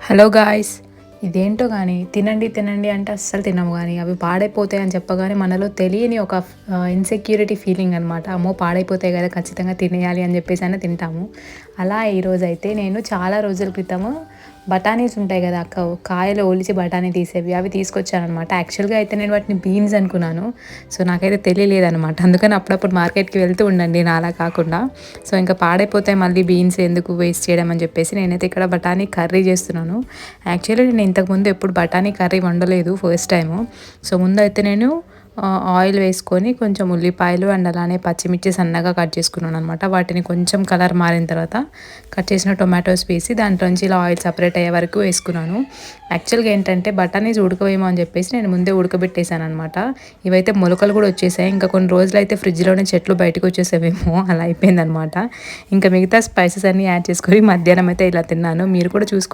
Hello guys, ఇదేంటో కానీ తినండి తినండి అంటే అస్సలు తినము, కానీ అవి పాడైపోతాయి అని చెప్పగానే మనలో తెలియని ఒక ఇన్సెక్యూరిటీ ఫీలింగ్ అనమాట. అమ్మో పాడైపోతాయి కదా, ఖచ్చితంగా తినేయాలి అని చెప్పేసి అని తింటాము. అలా ఈరోజు అయితే నేను చాలా రోజుల క్రితము బఠానీస్ ఉంటాయి కదా అక్క, కాయలు ఒలిచి బఠానీ తీసేవి, అవి తీసుకొచ్చానమాట. యాక్చువల్గా అయితే నేను వాటిని బీన్స్ అనుకున్నాను. సో నాకైతే తెలియలేదనమాట. అందుకని అప్పుడప్పుడు మార్కెట్కి వెళ్తూ ఉండండి నాలా కాకుండా. సో ఇంకా పాడైపోతాయి మళ్ళీ బీన్స్ ఎందుకు వేస్ట్ చేయడం అని చెప్పేసి నేనైతే ఇక్కడ బఠానీ కర్రీ చేస్తున్నాను. యాక్చువల్లీ నేను ఇంతకుముందు ఎప్పుడు బఠానీ కర్రీ వండలేదు, ఫస్ట్ టైము. సో ముందైతే నేను ఆయిల్ వేసుకొని కొంచెం ఉల్లిపాయలు అండ్ అలానే పచ్చిమిర్చి సన్నగా కట్ చేసుకున్నాను అనమాట. వాటిని కొంచెం కలర్ మారిన తర్వాత కట్ చేసిన టొమాటోస్ వేసి దాంట్లోంచి ఇలా ఆయిల్ సపరేట్ అయ్యే వరకు వేసుకున్నాను. యాక్చువల్గా ఏంటంటే బఠానీస్ ఉడకవేమో అని చెప్పేసి నేను ముందే ఉడకబెట్టేశాను అనమాట. ఇవైతే మొలకలు కూడా వచ్చేసాయి. ఇంకా కొన్ని రోజులు అయితే ఫ్రిడ్జ్లోనే చెట్లు బయటకు వచ్చేసేవేమో అలా అయిపోయిందనమాట. ఇంకా మిగతా స్పైసెస్ అన్నీ యాడ్ చేసుకొని మధ్యాహ్నం అయితే ఇలా తిన్నాను. మీరు కూడా చూసుకో.